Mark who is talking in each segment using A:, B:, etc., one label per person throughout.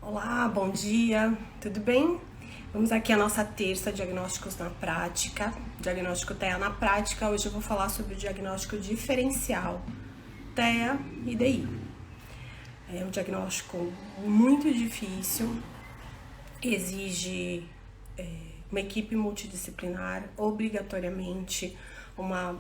A: Olá, bom dia, tudo bem? Vamos aqui a nossa terça diagnósticos na prática, diagnóstico TEA na prática. Hoje eu vou falar sobre o diagnóstico diferencial TEA e DI. É um diagnóstico muito difícil, exige uma equipe multidisciplinar, obrigatoriamente uma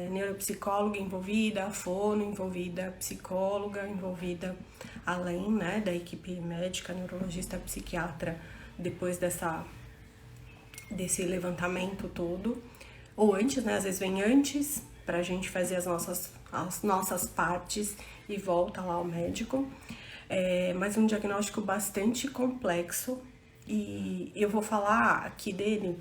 A: neuropsicóloga envolvida, fono envolvida, psicóloga envolvida, além da equipe médica, neurologista, psiquiatra, depois desse levantamento todo, ou antes, às vezes vem antes, para a gente fazer as nossas partes e volta lá ao médico. Mas um diagnóstico bastante complexo, e eu vou falar aqui dele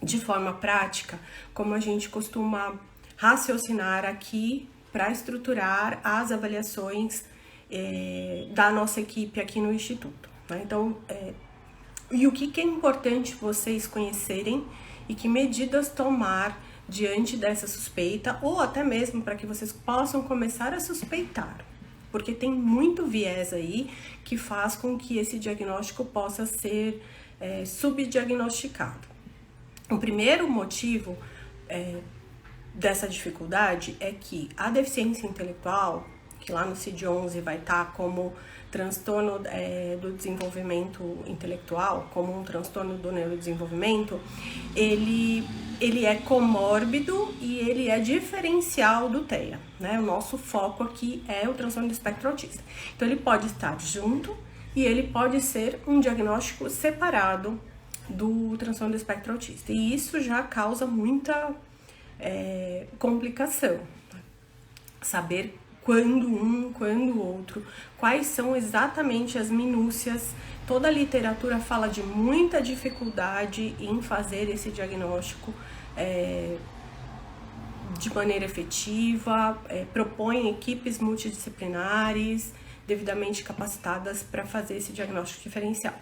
A: de forma prática, como a gente costuma raciocinar aqui para estruturar as avaliações da nossa equipe aqui no Instituto. Né? Então, e o que é importante vocês conhecerem e que medidas tomar diante dessa suspeita, ou até mesmo para que vocês possam começar a suspeitar, porque tem muito viés aí que faz com que esse diagnóstico possa ser subdiagnosticado. O primeiro motivo dessa dificuldade é que a deficiência intelectual, que lá no CID-11 vai estar como transtorno do desenvolvimento intelectual, como um transtorno do neurodesenvolvimento, ele é comórbido e ele é diferencial do TEA, né? O nosso foco aqui é o transtorno do espectro autista. Então ele pode estar junto e ele pode ser um diagnóstico separado do transtorno do espectro autista. E isso já causa muita complicação. Saber quando um, quando o outro, quais são exatamente as minúcias. Toda a literatura fala de muita dificuldade em fazer esse diagnóstico de maneira efetiva, propõe equipes multidisciplinares devidamente capacitadas para fazer esse diagnóstico diferencial.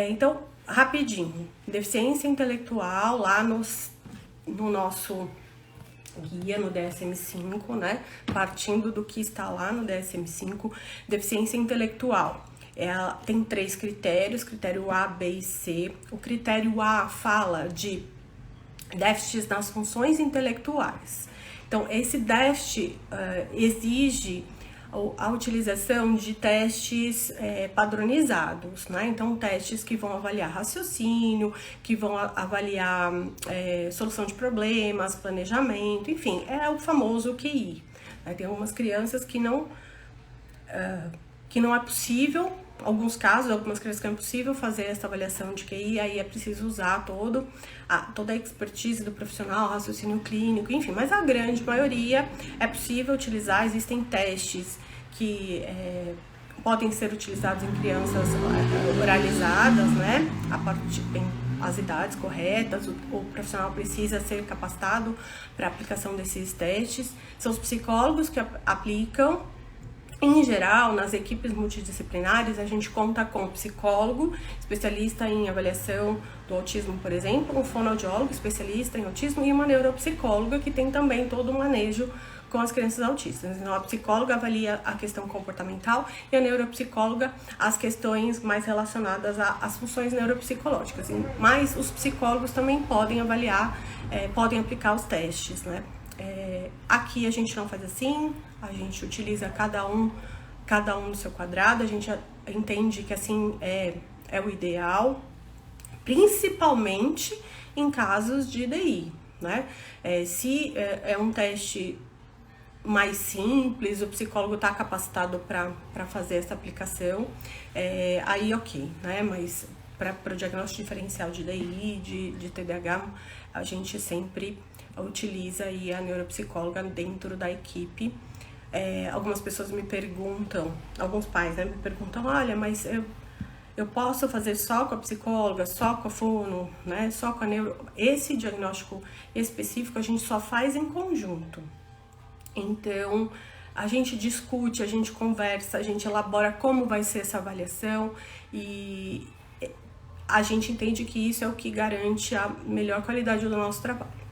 A: Então, rapidinho, deficiência intelectual lá no nosso guia no DSM-5, né? Partindo do que está lá no DSM-5, deficiência intelectual. Ela tem 3 critérios, critério A, B e C. O critério A fala de déficits nas funções intelectuais. Então, esse déficit exige a utilização de testes padronizados, né? Então, testes que vão avaliar raciocínio, que vão avaliar solução de problemas, planejamento, enfim, é o famoso QI. Tem algumas crianças que não é possível, alguns casos, algumas crianças que não é possível fazer essa avaliação de QI, aí é preciso usar toda a expertise do profissional, raciocínio clínico, enfim, mas a grande maioria é possível utilizar. Existem testes que podem ser utilizados em crianças oralizadas, né, a partir as idades corretas. O profissional precisa ser capacitado para a aplicação desses testes. São os psicólogos que aplicam. Em geral, nas equipes multidisciplinares, a gente conta com um psicólogo, especialista em avaliação do autismo, por exemplo, um fonoaudiólogo, especialista em autismo, e uma neuropsicóloga, que tem também todo o manejo com as crianças autistas. Então, a psicóloga avalia a questão comportamental e a neuropsicóloga as questões mais relacionadas às funções neuropsicológicas. Mas os psicólogos também podem avaliar, podem aplicar os testes, né? Aqui a gente não faz assim, a gente utiliza cada um no seu quadrado. A gente entende que assim é o ideal, principalmente em casos de DI, né? Se é um teste mais simples, o psicólogo está capacitado para fazer essa aplicação, aí ok, né? Mas para o diagnóstico diferencial de DI, de TDAH, a gente sempre utiliza aí a neuropsicóloga dentro da equipe. Algumas pessoas me perguntam, alguns pais, né, me perguntam, olha, mas eu posso fazer só com a psicóloga, só com a fono, né, só com a neuro? Esse diagnóstico específico a gente só faz em conjunto. Então, a gente discute, a gente conversa, a gente elabora como vai ser essa avaliação, e a gente entende que isso é o que garante a melhor qualidade do nosso trabalho.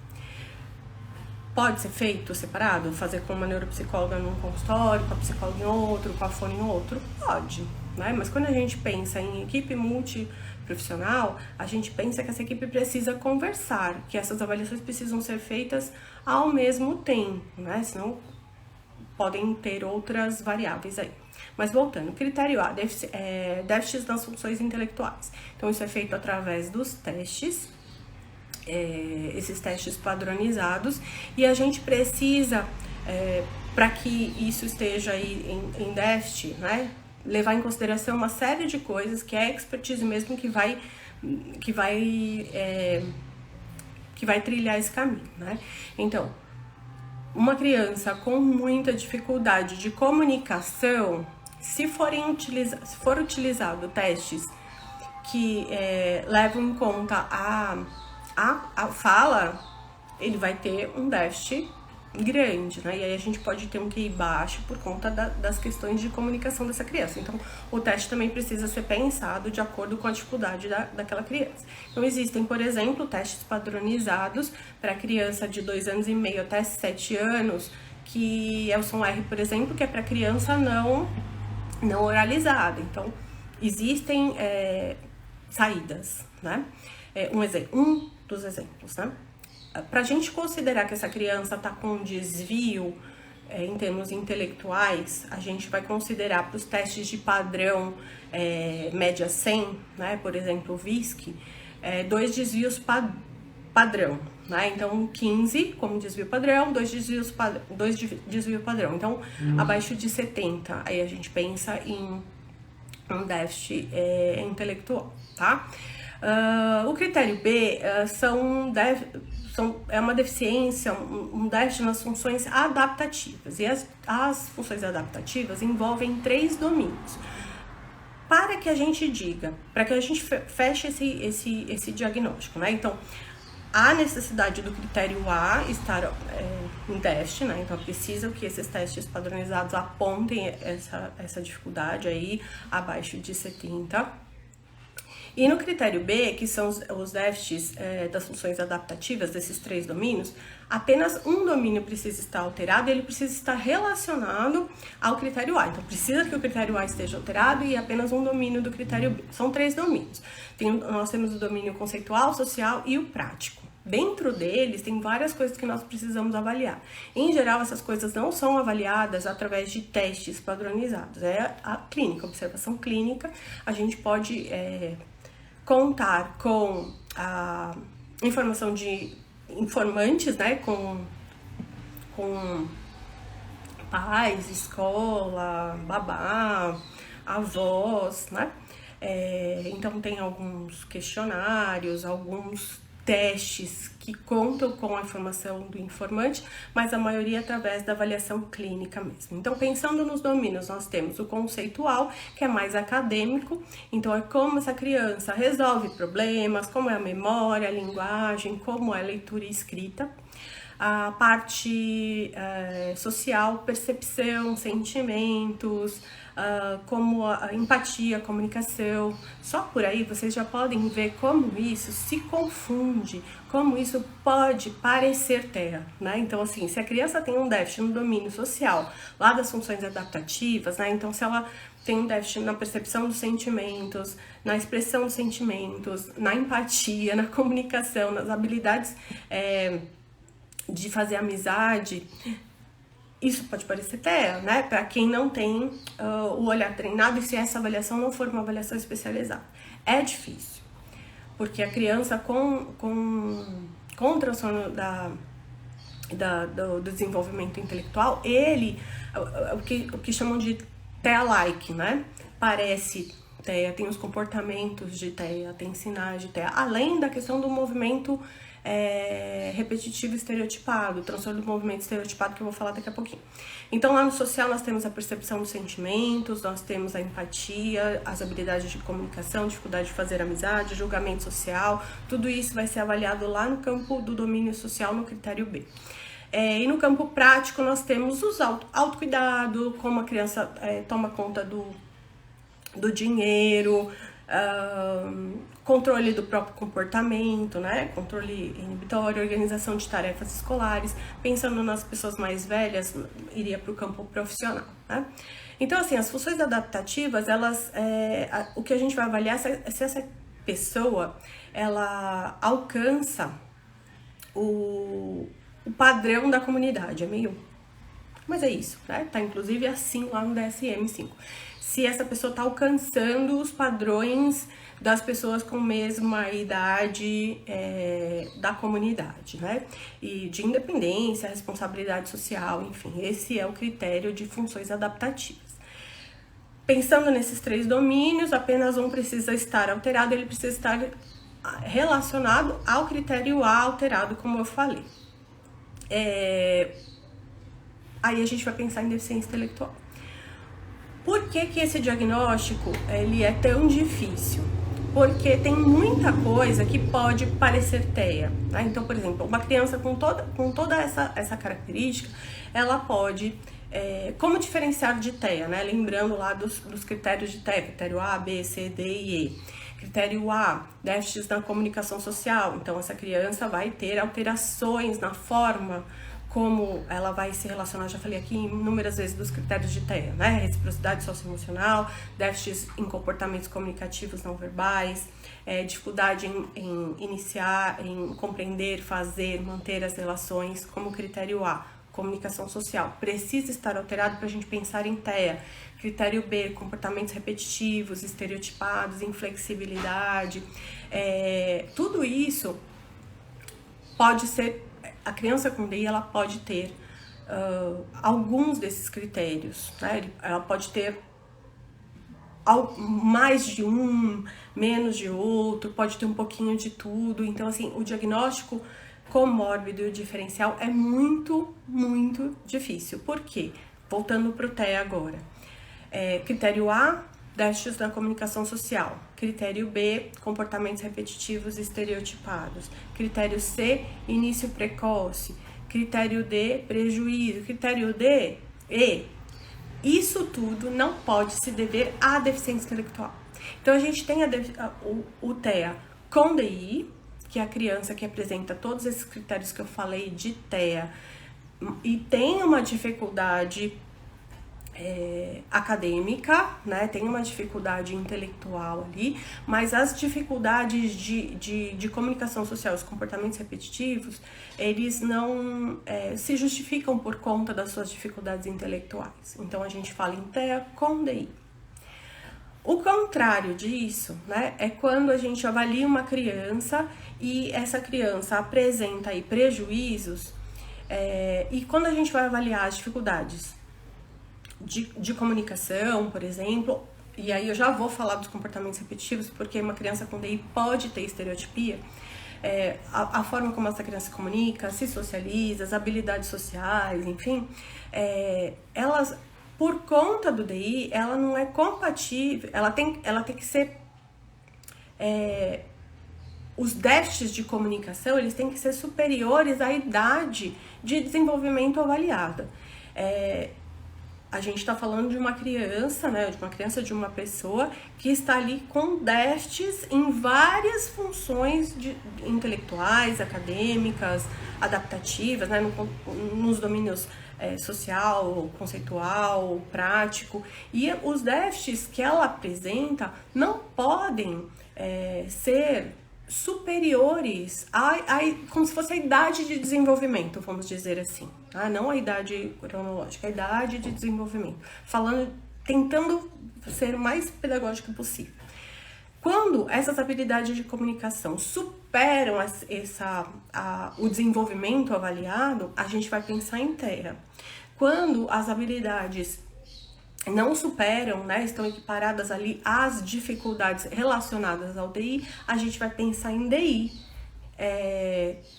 A: Pode ser feito separado? Fazer com uma neuropsicóloga num consultório, com a psicóloga em outro, com a fono em outro? Pode. né? Mas quando a gente pensa em equipe multiprofissional, a gente pensa que essa equipe precisa conversar, que essas avaliações precisam ser feitas ao mesmo tempo, né? Senão podem ter outras variáveis aí. Mas voltando, critério A, déficits nas funções intelectuais. Então, isso é feito através dos testes, esses testes padronizados, e a gente precisa, para que isso esteja aí em déficit, né, levar em consideração uma série de coisas que é a expertise mesmo que vai trilhar esse caminho, né? Então, uma criança com muita dificuldade de comunicação, se for utilizado testes que levam em conta a fala, ele vai ter um déficit grande, né? E aí a gente pode ter um QI baixo por conta das questões de comunicação dessa criança. Então, o teste também precisa ser pensado de acordo com a dificuldade daquela criança. Então, existem, por exemplo, testes padronizados para criança de 2 anos e meio até 7 anos, que é o som R, por exemplo, que é para criança não oralizada. Então, existem saídas, né? Um dos exemplos, né? Para a gente considerar que essa criança está com um desvio em termos intelectuais, a gente vai considerar para os testes de padrão média 100, né, por exemplo, o VISC, 2 desvios padrão, né? Então 15 como desvio padrão, 2 desvios padrão. Então, abaixo de 70, aí a gente pensa em um déficit intelectual, tá? O critério B é uma deficiência, um déficit nas funções adaptativas. E as funções adaptativas envolvem 3 domínios. Para que a gente feche esse diagnóstico, né? Então, há necessidade do critério A estar em teste, né? Então, é preciso que esses testes padronizados apontem essa dificuldade aí abaixo de 70. E no critério B, que são os déficits das funções adaptativas desses 3 domínios, apenas um domínio precisa estar alterado e ele precisa estar relacionado ao critério A. Então, precisa que o critério A esteja alterado e apenas um domínio do critério B. São 3 domínios. Nós temos o domínio conceitual, social e o prático. Dentro deles, tem várias coisas que nós precisamos avaliar. Em geral, essas coisas não são avaliadas através de testes padronizados. É a clínica, observação clínica. A gente pode contar com a informação de informantes, né, com pais, escola, babá, avós, né? Então tem alguns questionários, alguns testes que contam com a informação do informante, mas a maioria através da avaliação clínica mesmo. Então, pensando nos domínios, nós temos o conceitual, que é mais acadêmico, então é como essa criança resolve problemas, como é a memória, a linguagem, como é a leitura e escrita. A parte social, percepção, sentimentos, como a empatia, a comunicação. Só por aí vocês já podem ver como isso se confunde, como isso pode parecer terra, né? Então, assim, se a criança tem um déficit no domínio social, lá das funções adaptativas, né? Então, se ela tem um déficit na percepção dos sentimentos, na expressão dos sentimentos, na empatia, na comunicação, nas habilidades de fazer amizade, isso pode parecer terra, né? Para quem não tem o olhar treinado e se essa avaliação não for uma avaliação especializada. É difícil, porque a criança com o transtorno do desenvolvimento intelectual, ele, o que chamam de TEA-like, né? Parece TEA, tem os comportamentos de TEA, tem sinais de TEA, além da questão do movimento repetitivo estereotipado, o transtorno do movimento estereotipado, que eu vou falar daqui a pouquinho. Então, lá no social, nós temos a percepção dos sentimentos, nós temos a empatia, as habilidades de comunicação, dificuldade de fazer amizade, julgamento social, tudo isso vai ser avaliado lá no campo do domínio social, no critério B. E no campo prático, nós temos os autocuidado, como a criança toma conta do dinheiro, controle do próprio comportamento, né? Controle inibitório, organização de tarefas escolares. Pensando nas pessoas mais velhas, iria para o campo profissional, né? Então, assim, as funções adaptativas, elas, o que a gente vai avaliar é se essa pessoa, ela alcança o padrão da comunidade. É meio... Mas é isso, né? Tá inclusive assim lá no DSM-5. Se essa pessoa tá alcançando os padrões das pessoas com a mesma idade da comunidade, né? E de independência, responsabilidade social, enfim, esse é o critério de funções adaptativas. Pensando nesses 3 domínios, apenas um precisa estar alterado, ele precisa estar relacionado ao critério A alterado, como eu falei. Aí a gente vai pensar em deficiência intelectual. Por que que esse diagnóstico ele é tão difícil? Porque tem muita coisa que pode parecer TEA, tá? Então, por exemplo, uma criança com toda essa característica, ela pode... como diferenciar de TEA, né? Lembrando lá dos critérios de TEA, critério A, B, C, D e E. Critério A, déficits na comunicação social. Então, essa criança vai ter alterações na forma como ela vai se relacionar, já falei aqui inúmeras vezes dos critérios de TEA, né? Reciprocidade socioemocional, déficits em comportamentos comunicativos não verbais, dificuldade em iniciar, em compreender, fazer, manter as relações, como critério A. Comunicação social, precisa estar alterado para a gente pensar em TEA. Critério B, comportamentos repetitivos, estereotipados, inflexibilidade. Tudo isso pode ser... A criança com DI, ela pode ter alguns desses critérios, né? Ela pode ter mais de um, menos de outro, pode ter um pouquinho de tudo. Então, assim, o diagnóstico comórbido e o diferencial é muito, muito difícil. Por quê? Voltando para o TEA agora. Critério A, déficits na comunicação social. Critério B, comportamentos repetitivos e estereotipados. Critério C, início precoce. Critério D, prejuízo. Critério D, E. Isso tudo não pode se dever à deficiência intelectual. Então, a gente tem o TEA com DI, que é a criança que apresenta todos esses critérios que eu falei de TEA e tem uma dificuldade acadêmica, né? Tem uma dificuldade intelectual ali, mas as dificuldades de comunicação social, os comportamentos repetitivos, eles não se justificam por conta das suas dificuldades intelectuais. Então, a gente fala em TEA com DI. O contrário disso, né, é quando a gente avalia uma criança e essa criança apresenta aí prejuízos, e quando a gente vai avaliar as dificuldades de comunicação, por exemplo, e aí eu já vou falar dos comportamentos repetitivos, porque uma criança com DI pode ter estereotipia, a forma como essa criança se comunica, se socializa, as habilidades sociais, enfim, elas... Por conta do DI, ela não é compatível, ela tem que ser... os déficits de comunicação, eles têm que ser superiores à idade de desenvolvimento avaliada. A gente está falando de uma criança, né, de uma pessoa que está ali com déficits em várias funções intelectuais, acadêmicas, adaptativas, né, nos domínios social, conceitual, prático. E os déficits que ela apresenta não podem ser superiores como se fosse a idade de desenvolvimento, vamos dizer assim, tá? Não a idade cronológica, a idade de desenvolvimento, tentando ser o mais pedagógico possível. Quando essas habilidades de comunicação superam o desenvolvimento avaliado, a gente vai pensar em TEA. Quando as habilidades não superam, né, estão equiparadas ali às dificuldades relacionadas ao DI, a gente vai pensar em DI,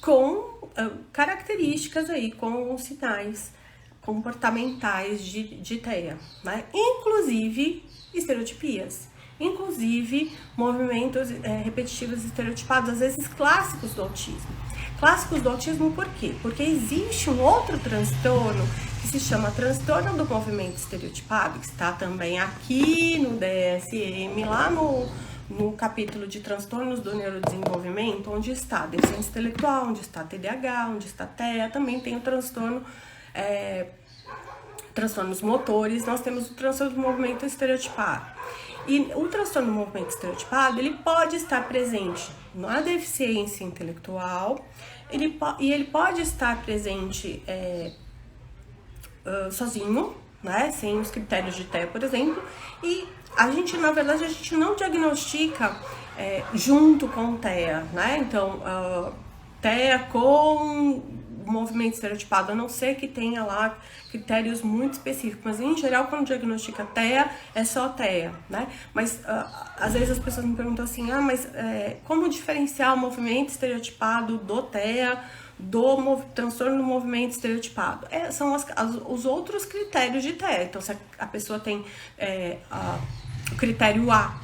A: com características aí, com sinais comportamentais de TEA, né? Inclusive estereotipias, inclusive movimentos repetitivos estereotipados, às vezes clássicos do autismo. Clássicos do autismo por quê? Porque existe um outro transtorno que se chama transtorno do movimento estereotipado, que está também aqui no DSM, lá no capítulo de transtornos do neurodesenvolvimento, onde está deficiência intelectual, onde está TDAH, onde está TEA, também tem o transtornos motores, nós temos o transtorno do movimento estereotipado. E o transtorno do movimento estereotipado, ele pode estar presente na deficiência intelectual, ele pode estar presente sozinho, né, sem os critérios de TEA, por exemplo, e na verdade, a gente não diagnostica junto com TEA, né? Então, TEA com movimento estereotipado, a não ser que tenha lá critérios muito específicos, mas em geral, quando diagnostica TEA, é só TEA, né? Mas às vezes as pessoas me perguntam assim, mas como diferenciar o movimento estereotipado do TEA, do transtorno do movimento estereotipado? São os outros critérios de TEA. Então, se a pessoa tem o critério A,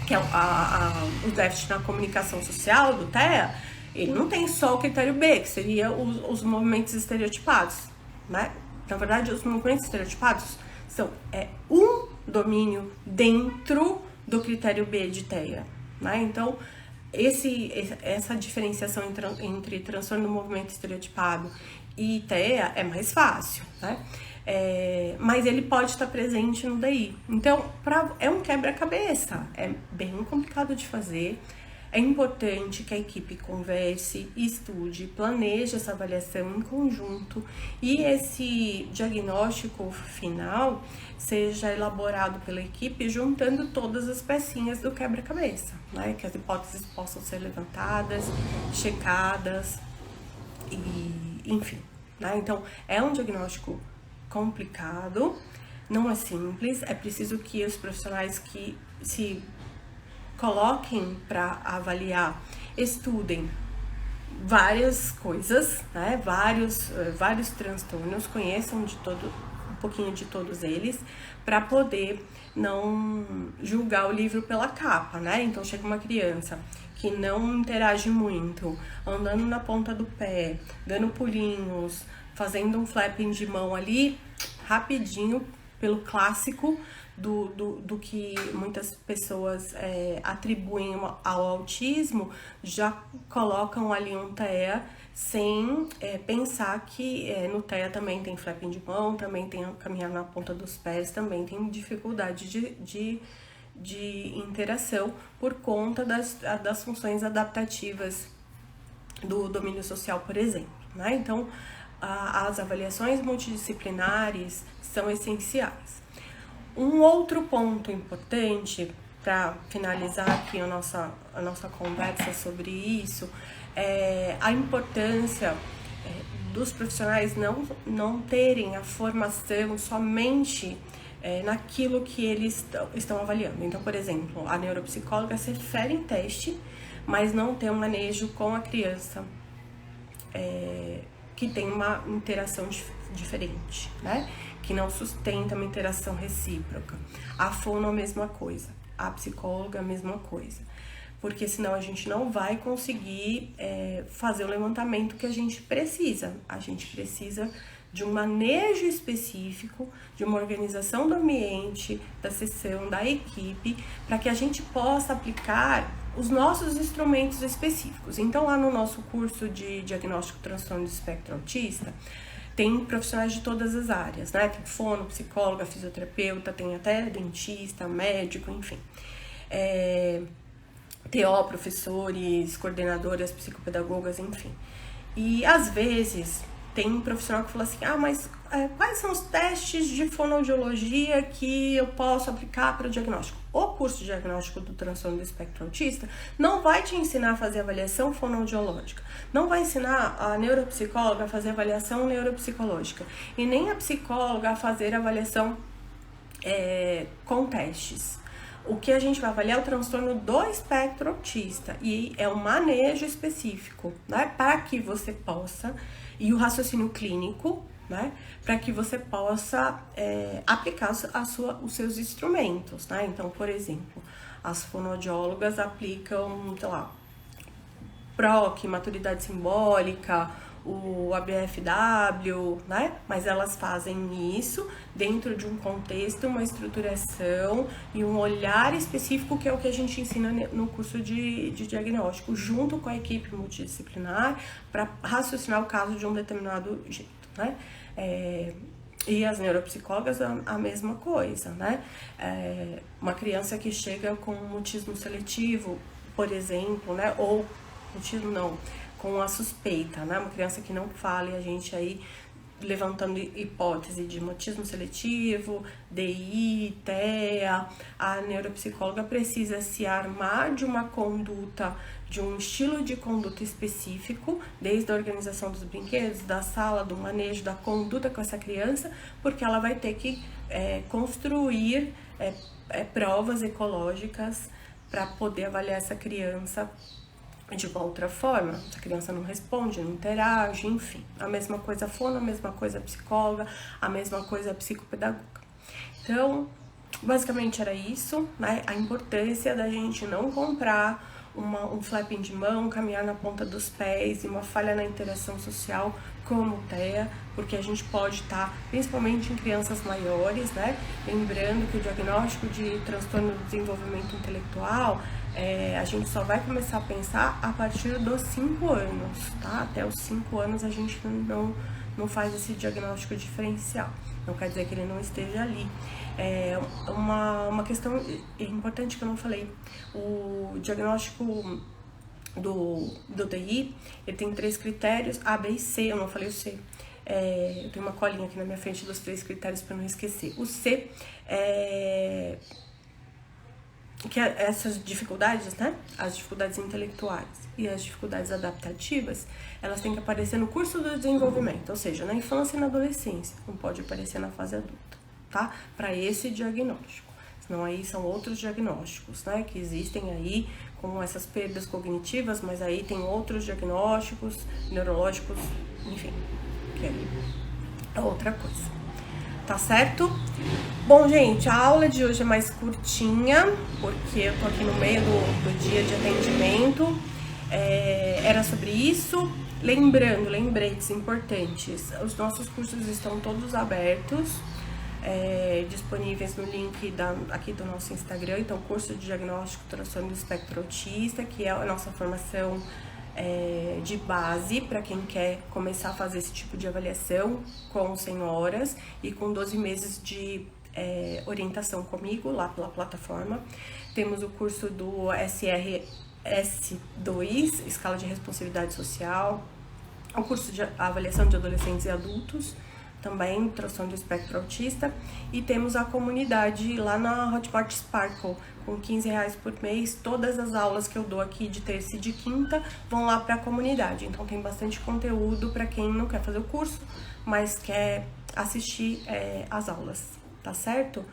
A: que é o déficit na comunicação social do TEA, ele não tem só o critério B, que seria os movimentos estereotipados, né? Na verdade, os movimentos estereotipados são um domínio dentro do critério B de TEA, né? Então, essa diferenciação entre transtorno do movimento estereotipado e TEA é mais fácil, né? Mas ele pode estar presente no DI. Então, é um quebra-cabeça, é bem complicado de fazer. É importante que a equipe converse, estude, planeje essa avaliação em conjunto e esse diagnóstico final seja elaborado pela equipe juntando todas as pecinhas do quebra-cabeça, né? Que as hipóteses possam ser levantadas, checadas e enfim, né? Então, é um diagnóstico complicado, não é simples, é preciso que os profissionais que se coloquem para avaliar, estudem várias coisas, né? Vários transtornos, conheçam um pouquinho de todos eles, para poder não julgar o livro pela capa, né? Então, chega uma criança que não interage muito, andando na ponta do pé, dando pulinhos, fazendo um flapping de mão ali, rapidinho, pelo clássico do que muitas pessoas atribuem ao autismo, já colocam ali um TEA sem pensar que no TEA também tem flapping de mão, também tem caminhar na ponta dos pés, também tem dificuldade de interação por conta das funções adaptativas do domínio social, por exemplo, né? Então, as avaliações multidisciplinares são essenciais. Um outro ponto importante, para finalizar aqui a nossa conversa sobre isso, é a importância dos profissionais não terem a formação somente naquilo que eles estão avaliando. Então, por exemplo, a neuropsicóloga se refere em teste, mas não tem um manejo com a criança que tem uma interação diferente, né? Que não sustenta uma interação recíproca. A fono a mesma coisa, a psicóloga a mesma coisa, porque senão a gente não vai conseguir fazer o levantamento que a gente precisa. A gente precisa de um manejo específico, de uma organização do ambiente, da sessão, da equipe, para que a gente possa aplicar os nossos instrumentos específicos. Então, lá no nosso curso de diagnóstico de transtorno do espectro autista, tem profissionais de todas as áreas, né? Tem fono, psicóloga, fisioterapeuta, tem até dentista, médico, enfim. TO, professores, coordenadoras, psicopedagogas, enfim. E, às vezes, tem um profissional que fala assim, mas quais são os testes de fonoaudiologia que eu posso aplicar para o diagnóstico? O curso de diagnóstico do transtorno do espectro autista não vai te ensinar a fazer avaliação fonoaudiológica, não vai ensinar a neuropsicóloga a fazer avaliação neuropsicológica e nem a psicóloga a fazer avaliação com testes. O que a gente vai avaliar é o transtorno do espectro autista e é um manejo específico, né, para que você possa, e o raciocínio clínico, né, para que você possa aplicar os seus instrumentos, né? Então, por exemplo, as fonoaudiólogas aplicam, sei lá, PROC, maturidade simbólica, o ABFW, né? Mas elas fazem isso dentro de um contexto, uma estruturação e um olhar específico, que é o que a gente ensina no curso de diagnóstico, junto com a equipe multidisciplinar, para raciocinar o caso de um determinado jeito, né? E as neuropsicólogas a mesma coisa, né? Uma criança que chega com mutismo seletivo, por exemplo, né? Ou mutismo não, com a suspeita, né? Uma criança que não fala e a gente aí levantando hipótese de mutismo seletivo, DI, TEA, a neuropsicóloga precisa se armar de uma conduta, de um estilo de conduta específico, desde a organização dos brinquedos, da sala, do manejo, da conduta com essa criança, porque ela vai ter que construir provas ecológicas para poder avaliar essa criança de uma outra forma. Se a criança não responde, não interage, enfim. A mesma coisa a fono, a mesma coisa a psicóloga, a mesma coisa a psicopedagoga. Então, basicamente era isso, né? A importância da gente não comprar um flapping de mão, caminhar na ponta dos pés e uma falha na interação social como TEA, porque a gente pode estar, principalmente em crianças maiores, né? Lembrando que o diagnóstico de transtorno do desenvolvimento intelectual, a gente só vai começar a pensar a partir dos 5 anos, tá? Até os 5 anos a gente não faz esse diagnóstico diferencial. Não quer dizer que ele não esteja ali. Uma questão importante que eu não falei, o diagnóstico do TI, ele tem 3 critérios, A, B e C, eu não falei o C. Eu tenho uma colinha aqui na minha frente dos 3 critérios para não esquecer. O C que essas dificuldades, né, as dificuldades intelectuais e as dificuldades adaptativas, elas têm que aparecer no curso do desenvolvimento, ou seja, na infância e na adolescência, não pode aparecer na fase adulta, tá? Para esse diagnóstico. Senão aí são outros diagnósticos, né, que existem aí com essas perdas cognitivas, mas aí tem outros diagnósticos neurológicos, enfim, que aí é outra coisa. Tá certo? Bom, gente, a aula de hoje é mais curtinha, porque eu tô aqui no meio do dia de atendimento. Era sobre isso. Lembrando, lembretes importantes, os nossos cursos estão todos abertos, disponíveis no link aqui do nosso Instagram. Então, curso de diagnóstico transtorno do espectro autista, que é a nossa formação de base para quem quer começar a fazer esse tipo de avaliação com 100 horas e com 12 meses de orientação comigo lá pela plataforma. Temos o curso do SRS2, Escala de Responsividade Social, o curso de avaliação de adolescentes e adultos, também transtorno do espectro autista, e temos a comunidade lá na Hotmart Sparkle, com R$15 por mês. Todas as aulas que eu dou aqui de terça e de quinta vão lá para a comunidade, então tem bastante conteúdo para quem não quer fazer o curso, mas quer assistir as aulas, tá certo?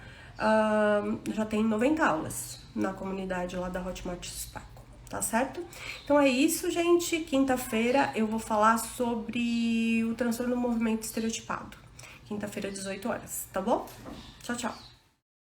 A: Já tem 90 aulas na comunidade lá da Hotmart Sparkle. Tá certo? Então é isso, gente. Quinta-feira eu vou falar sobre o transtorno do movimento estereotipado. Quinta-feira, 18 horas, tá bom? Tchau, tchau.